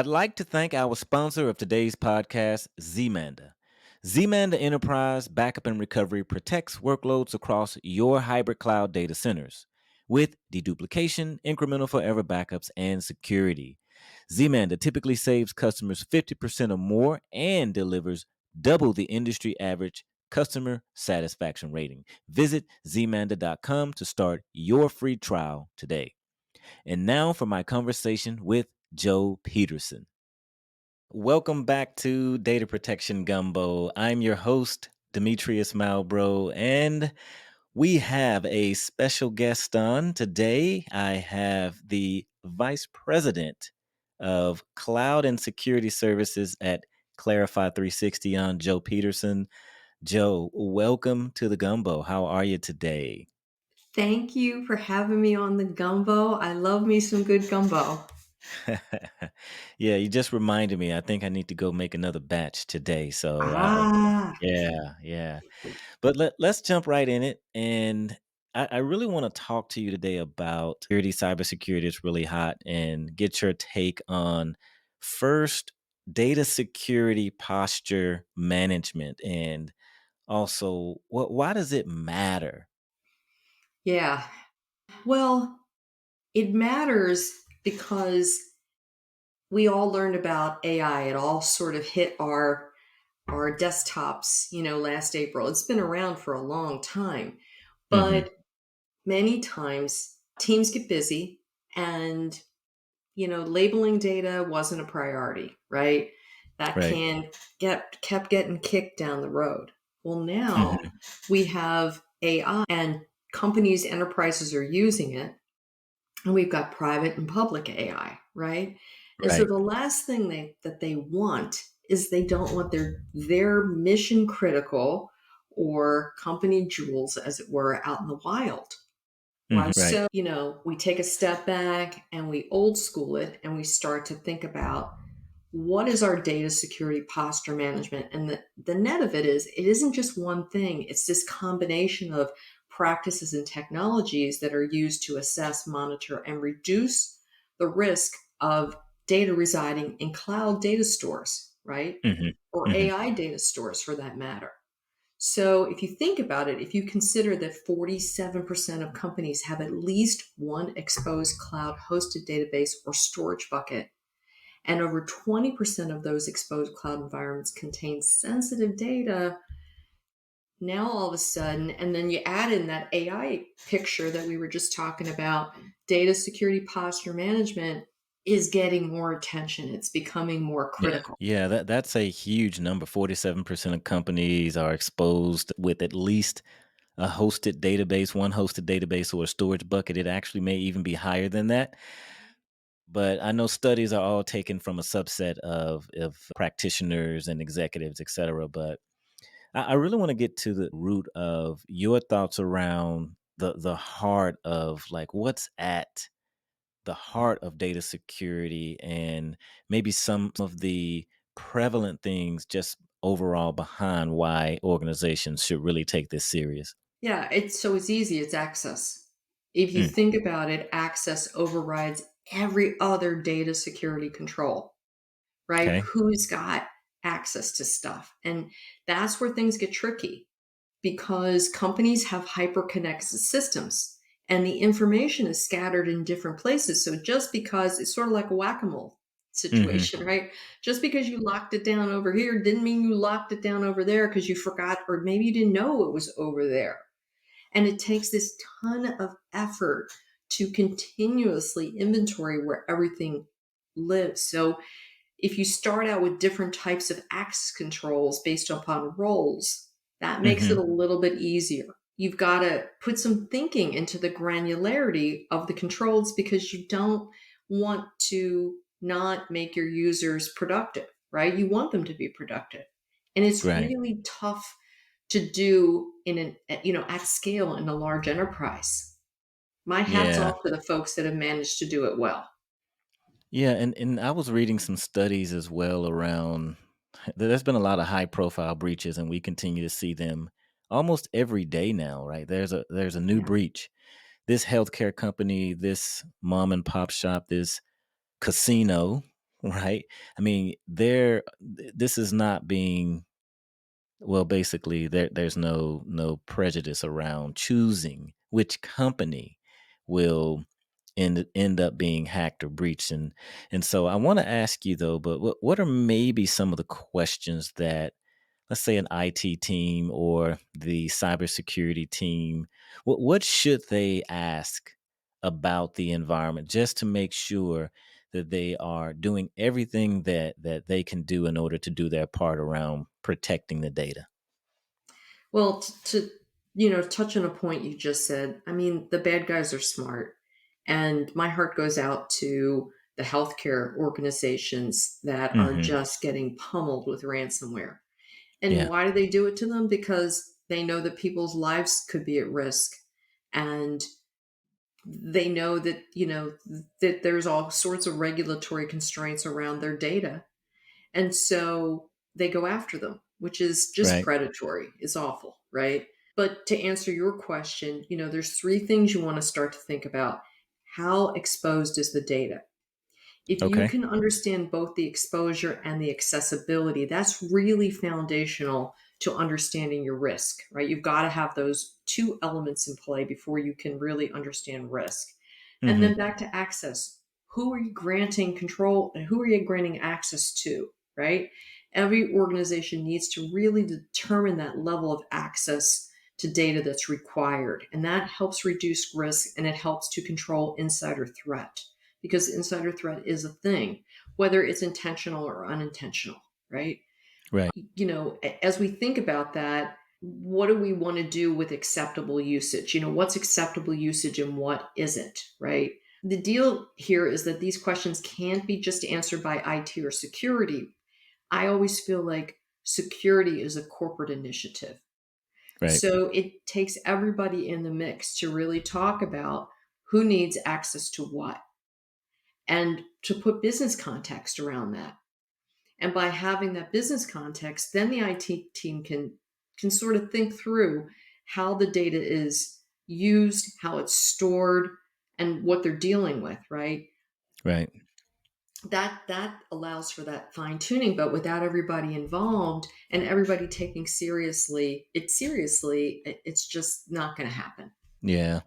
I'd like to thank our sponsor of today's podcast, Zmanda. Zmanda Enterprise Backup and Recovery protects workloads across your hybrid cloud data centers with deduplication, incremental forever backups, and security. Zmanda typically saves customers 50% or more and delivers double the industry average customer satisfaction rating. Visit zmanda.com to start your free trial today. And now for my conversation with Joe Peterson. Welcome back to Data Protection Gumbo. I'm your host, Demetrius Malbro, and we have a special guest on today. I have the Vice President of Cloud and Security Services at Clarify 360 on, Joe Peterson. Joe, welcome to the Gumbo. How are you today? Thank you for having me on the gumbo. I love me some good gumbo. Yeah, you just reminded me. I think I need to go make another batch today. So, Ah, yeah. But let's jump right in it. And I really want to talk to you today about security. Cybersecurity is really hot, and get your take on first data security posture management, and also why does it matter? yeah. Well, it matters because we all learned about AI. It all sort of hit our desktops, last April. It's been around for a long time, Hmm. but many times teams get busy and labeling data wasn't a priority, right? That Right. can get kept getting kicked down the road. Well, now Hmm. we have AI and companies, enterprises are using it, and we've got private and public AI, right? And so Right. the last thing they want is they don't want their mission critical or company jewels, as it were, out in the wild. Hmm. Right. So, we take a step back and we old school it and we start to think about what is our data security posture management. And the net of it is, it isn't just one thing, it's this combination of practices and technologies that are used to assess, monitor, and reduce the risk of data residing in cloud data stores, right? Hmm. Or Hmm. AI data stores for that matter. So if you think about it, if you consider that 47% of companies have at least one exposed cloud hosted database or storage bucket, and over 20% of those exposed cloud environments contain sensitive data, now all of a sudden, and then you add in that AI picture that we were just talking about, data security posture management is getting more attention. It's becoming more Yeah, critical. yeah, that's a huge number. 47% of companies are exposed with at least a hosted database, one hosted database, or a storage bucket. It actually may even be higher than that. But I know studies are all taken from a subset of practitioners and executives, et cetera. But I really want to get to the root of your thoughts around the heart of, like, what's at the heart of data security, and maybe some of the prevalent things just overall behind why organizations should really take this serious. Yeah, it's easy. It's access. If you Mm, think about it, access overrides every other data security control, right? okay. Who's got access to stuff? And that's where things get tricky because companies have hyper-connected systems and the information is scattered in different places. So just because it's sort of like a whack-a-mole Hmm. situation, right? Just because you locked it down over here didn't mean you locked it down over there because you forgot, or maybe you didn't know it was over there. And it takes this ton of effort to continuously inventory where everything lives. So if you start out with different types of access controls based upon roles, that makes it Hmm. a little bit easier. You've got to put some thinking into the granularity of the controls because you don't want to not make your users productive, right? You want them to be productive. And it's Right. really tough to do at scale in a large enterprise. My hat's Yeah. off to the folks that have managed to do it well. Yeah. And I was reading some studies as well around, there's been a lot of high profile breaches, and we continue to see them almost every day now, right? There's a new Yeah. breach. This healthcare company, this mom and pop shop, this casino, right? I mean, this is not being, well, basically there's no prejudice around choosing which company will end up being hacked or breached. And so I want to ask you though, but what are maybe some of the questions that, let's say, an IT team or the cybersecurity team, what should they ask about the environment just to make sure that they are doing everything that they can do in order to do their part around protecting the data? Well, to touch on a point you just said, I mean, the bad guys are smart, and my heart goes out to the healthcare organizations that are Hmm. just getting pummeled with ransomware. And Yeah. why do they do it to them? Because they know that people's lives could be at risk, and they know that that there's all sorts of regulatory constraints around their data, and so they go after them, which is just Right. predatory. It's awful, right? But to answer your question, there's three things you want to start to think about. How exposed is the data? If you Okay. can understand both the exposure and the accessibility, that's really foundational to understanding your risk, right? You've got to have those two elements in play before you can really understand risk. And Hmm. then back to access. Who are you granting control and who are you granting access to, right? Every organization needs to really determine that level of access to data that's required. And that helps reduce risk and it helps to control insider threat because insider threat is a thing, whether it's intentional or unintentional, right? Right. As we think about that, what do we want to do with acceptable usage? What's acceptable usage and what isn't, right? The deal here is that these questions can't be just answered by IT or security. I always feel like security is a corporate initiative. Right. So it takes everybody in the mix to really talk about who needs access to what and to put business context around that. And by having that business context, then the IT team can sort of think through how the data is used, how it's stored, and what they're dealing with, right? Right. That allows for that fine tuning, but without everybody involved and everybody taking seriously, it's just not going to happen. Yeah.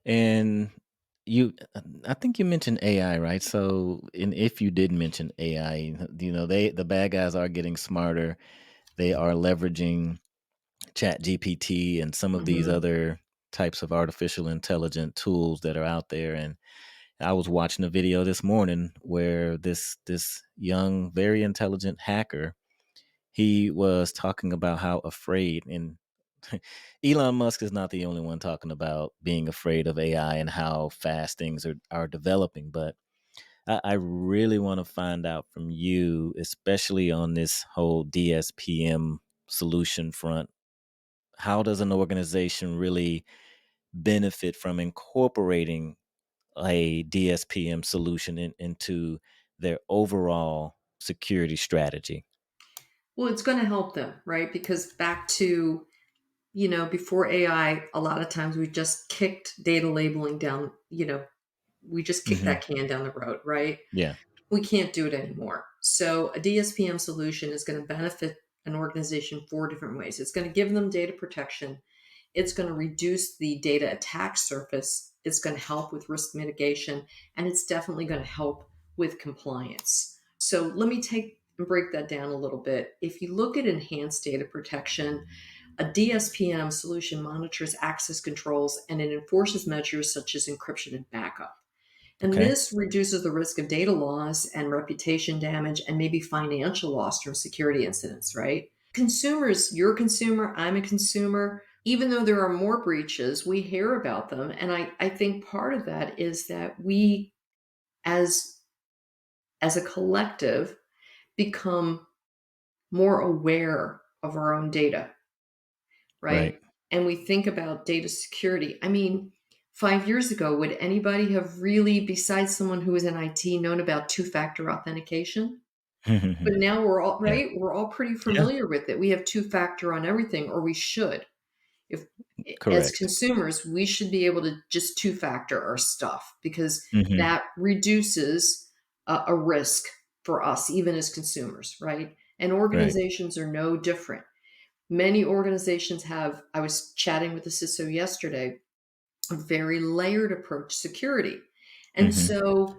And you, I think you mentioned AI, right? So, and if you did mention AI, the bad guys are getting smarter. They are leveraging Chat GPT and some of these Hmm. other types of artificial intelligent tools that are out there. And I was watching a video this morning where this young, very intelligent hacker, he was talking about how afraid, and Elon Musk is not the only one talking about being afraid of AI and how fast things are developing. But I really want to find out from you, especially on this whole DSPM solution front. How does an organization really benefit from incorporating a DSPM solution into their overall security strategy? Well, it's going to help them, right? Because back to, before AI, a lot of times we just kicked data labeling down, we just kicked Hmm. that can down the road, right? Yeah. We can't do it anymore. So a DSPM solution is going to benefit an organization four different ways. It's going to give them data protection. It's going to reduce the data attack surface. It's going to help with risk mitigation, and it's definitely going to help with compliance. So let me take and break that down a little bit. If you look at enhanced data protection, a DSPM solution monitors access controls and it enforces measures such as encryption and backup. And Okay. this reduces the risk of data loss and reputation damage and maybe financial loss from security incidents, right? Consumers, you're a consumer, I'm a consumer. Even though there are more breaches, we hear about them. And I think part of that is that we as as a collective become more aware of our own data, Right. right? And we think about data security. I mean, 5 years ago, would anybody have really, besides someone who was in IT, known about two-factor authentication? But now we're all Yeah. right. We're all pretty Yeah. familiar with it. We have two-factor on everything, or we should. If as Correct. consumers, we should be able to just two-factor our stuff because Hmm. that reduces a risk. for us, even as consumers, right? And Right. organizations are no different. Many organizations have, I was chatting with the CISO yesterday, a very layered approach to security. And Mhm. so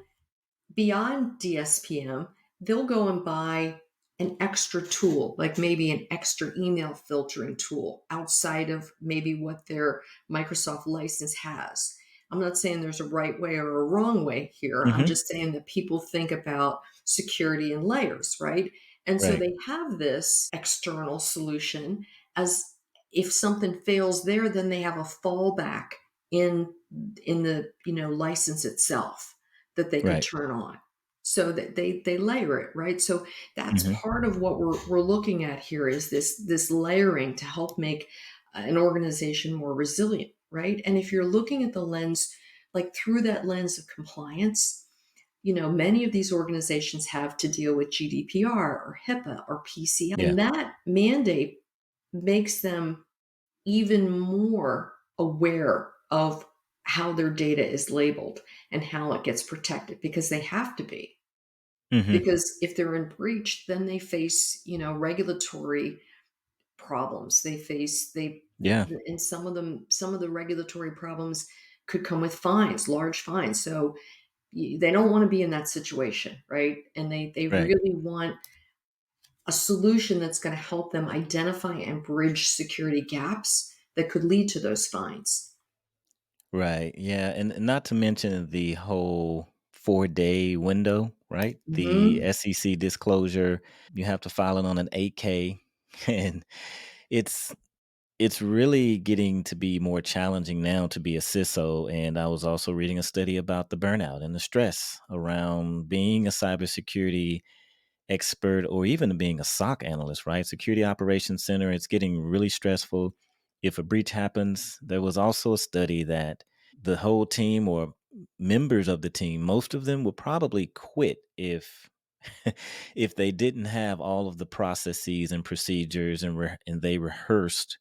beyond DSPM, they'll go and buy an extra tool, like maybe an extra email filtering tool outside of maybe what their Microsoft license has. I'm not saying there's a right way or a wrong way here. I'm Mhm. just saying that people think about security in layers, right? And so Right. they have this external solution as if something fails there, then they have a fallback in the license itself that they could Right. turn on, so that they layer it, right? So that's Mhm. part of what we're looking at here, is this layering to help make an organization more resilient, right? And if you're looking at the lens, like through that lens of compliance, many of these organizations have to deal with GDPR or HIPAA or PCI, Yeah. and that mandate makes them even more aware of how their data is labeled and how it gets protected, because they have to be. Mhm. Because if they're in breach, then they face, regulatory problems. They face Yeah. and some of the regulatory problems could come with fines, large fines. So they don't want to be in that situation, right? And they Right. really want a solution that's going to help them identify and bridge security gaps that could lead to those fines. Right. Yeah, and not to mention the whole 4-day window, right? The Mhm. SEC disclosure, you have to file it on an 8K, and it's it's really getting to be more challenging now to be a CISO. And I was also reading a study about the burnout and the stress around being a cybersecurity expert or even being a SOC analyst, right? Security Operations Center, it's getting really stressful. If a breach happens, there was also a study that the whole team or members of the team, most of them would probably quit if if they didn't have all of the processes and procedures and they rehearsed,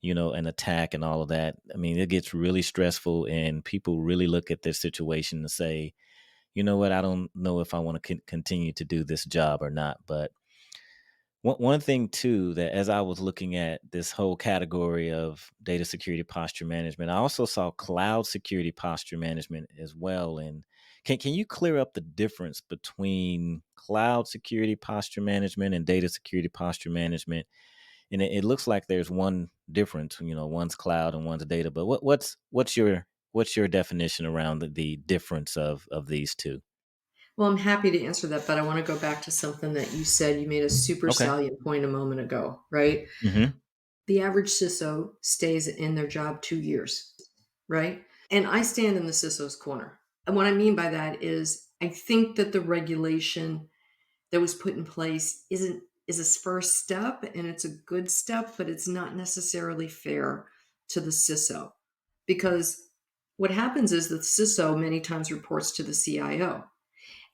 an attack and all of that. I mean, it gets really stressful and people really look at this situation and say, you know what, I don't know if I want to continue to do this job or not. But one thing too, that as I was looking at this whole category of data security posture management, I also saw cloud security posture management as well. And can you clear up the difference between cloud security posture management and data security posture management? And it looks like there's one difference, one's cloud and one's data. But what's your definition around the difference of these two? Well, I'm happy to answer that, but I want to go back to something that you said. You made a super Okay. salient point a moment ago, right? Hmm. The average CISO stays in their job 2 years, right? And I stand in the CISO's corner. And what I mean by that is I think that the regulation that was put in place is a first step, and it's a good step, but it's not necessarily fair to the CISO, because what happens is the CISO many times reports to the CIO.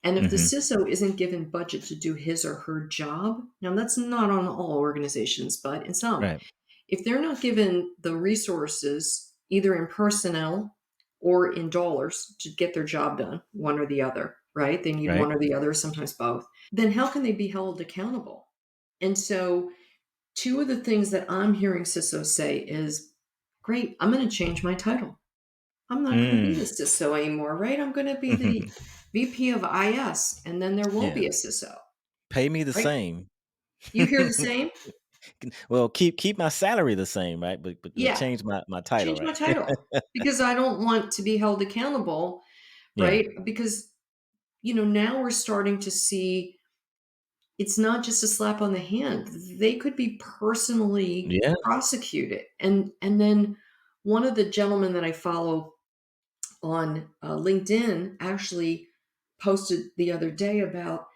And if the Hmm. CISO isn't given budget to do his or her job, now that's not on all organizations, but in some, Right. if they're not given the resources, either in personnel or in dollars, to get their job done, one or the other, right? They need Right. one or the other, sometimes both. Then how can they be held accountable? And so, two of the things that I'm hearing CISOs say is, great, I'm going to change my title. I'm not going to be the Mm. CISO anymore, right? I'm going to be the VP of IS, and then there won't Yeah. be a CISO, Pay me the right? same. You hear the same? Well, keep my salary the same, right? But Yeah, change my title, change my right? title, because I don't want to be held accountable, Yeah. right? Because, now we're starting to see it's not just a slap on the hand. They could be personally Yeah. prosecuted. And then one of the gentlemen that I follow on LinkedIn actually posted the other day about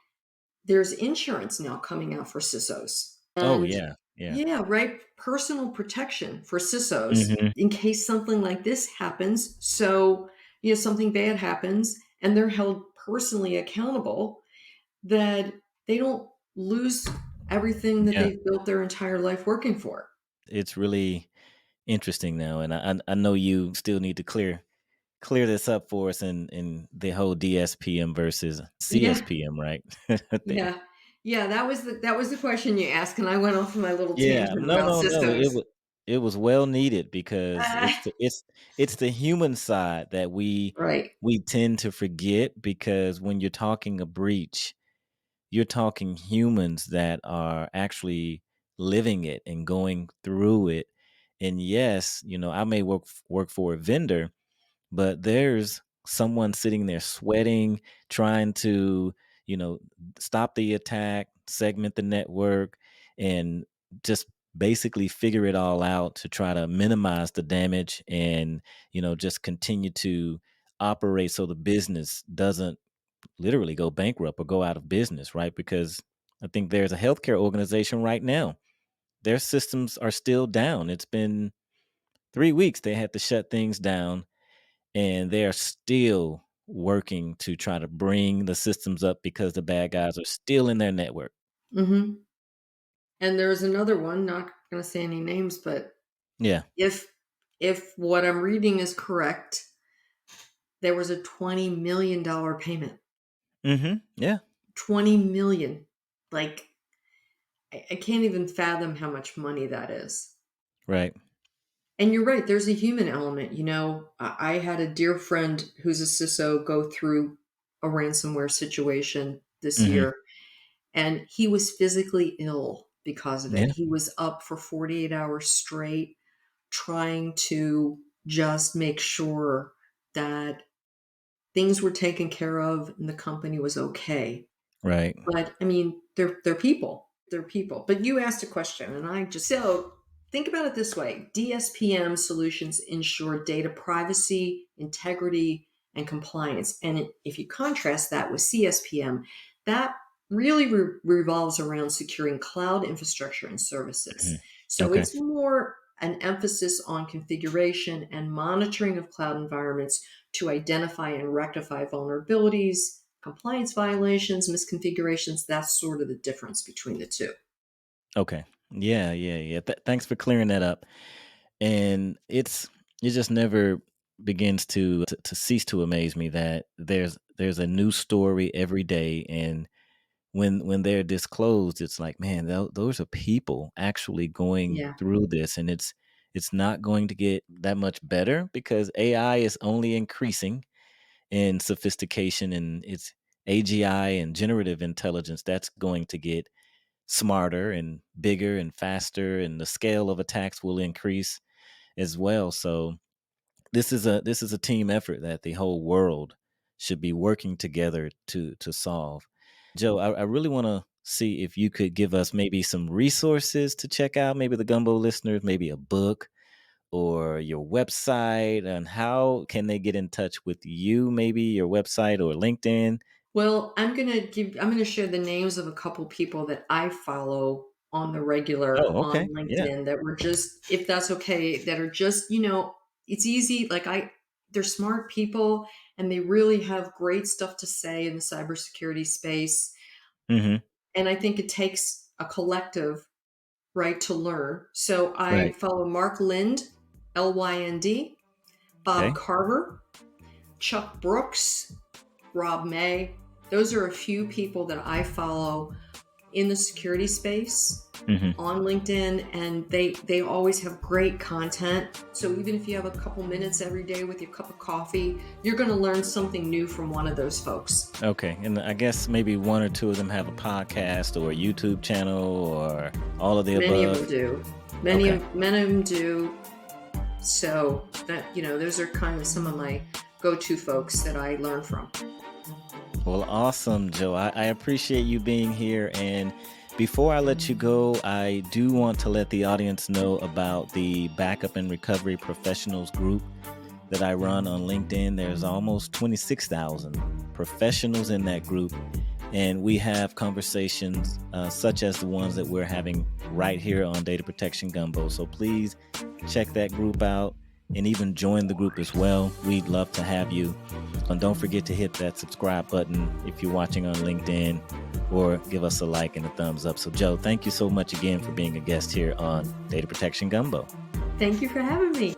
there's insurance now coming out for CISOs. Oh, And yeah. Yeah. yeah, right. Personal protection for CISOs Mhm. in case something like this happens. So, something bad happens and they're held personally accountable, that they don't lose everything that Yeah. they've built their entire life working for. It's really interesting now, and I know you still need to clear clear this up for us in the whole DSPM versus Yeah, CSPM, right? Thing. yeah, yeah. That was the question you asked, and I went off on my little Yeah, tangent no, about no, no. systems. It was well needed because Uh, it's the human side that right. we tend to forget because when you're talking a breach, you're talking humans that are actually living it and going through it. And yes, I may work for a vendor, but there's someone sitting there sweating, trying to, you know, stop the attack, segment the network, and just basically figure it all out to try to minimize the damage and, just continue to operate so the business doesn't literally go bankrupt or go out of business, right? Because I think there's a healthcare organization right now. Their systems are still down. It's been 3 weeks they had to shut things down, and they are still working to try to bring the systems up because the bad guys are still in their network. Hmm. And there's another one. Not going to say any names, but Yeah. if if what I'm reading is correct, there was a $20 million payment. Yeah. 20 million. Like I can't even fathom how much money that is. Right. And you're right, there's a human element. I had a dear friend who's a CISO go through a ransomware situation this Mhm. year, and he was physically ill because of it. Yeah. He was up for 48 hours straight trying to just make sure that things were taken care of and the company was okay. Right. But I mean, they're people. They're people. But you asked a question, and I just so think about it this way: DSPM solutions ensure data privacy, integrity, and compliance. And if you contrast that with CSPM, that really revolves around securing cloud infrastructure and services. Mhm. So Okay. it's more an emphasis on configuration and monitoring of cloud environments to identify and rectify vulnerabilities, compliance violations, misconfigurations. That's sort of the difference between the two. Okay. Yeah, yeah, yeah. Thanks for clearing that up. And it just never begins to cease to amaze me that there's a new story every day, and when they're disclosed, it's like, man, those are people actually going Yeah. through this, and it's not going to get that much better because AI is only increasing in sophistication, and it's AGI and generative intelligence that's going to get smarter and bigger and faster, and the scale of attacks will increase as well. So this is a team effort that the whole world should be working together to solve. Joe, I really want to see if you could give us maybe some resources to check out, maybe the Gumbo listeners, maybe a book or your website, and how can they get in touch with you, maybe your website or LinkedIn. Well, I'm gonna share the names of a couple people that I follow on the regular Oh, on okay. Yeah. LinkedIn that were just, if that's okay, that are just, it's easy. They're smart people and they really have great stuff to say in the cybersecurity space. Hmm. And I think it takes a collective, right, to learn. So I Right. follow Mark Lind, LYND, Bob Okay. Carver, Chuck Brooks, Rob May. Those are a few people that I follow in the security space Hmm. on LinkedIn, and they always have great content. So even if you have a couple minutes every day with your cup of coffee, you're going to learn something new from one of those folks. Okay. And I guess maybe one or two of them have a podcast or a YouTube channel or all of the Many of them above. do. Okay. Many of them do. So those are kind of some of my go-to folks that I learn from. Well, awesome, Joe. I appreciate you being here. And before I let you go, I do want to let the audience know about the Backup and Recovery Professionals group that I run on LinkedIn. There's almost 26,000 professionals in that group. And we have conversations such as the ones that we're having right here on Data Protection Gumbo. So please check that group out and even join the group as well. We'd love to have you. And don't forget to hit that subscribe button if you're watching on LinkedIn, or give us a like and a thumbs up. So, Joe, thank you so much again for being a guest here on Data Protection Gumbo. Thank you for having me.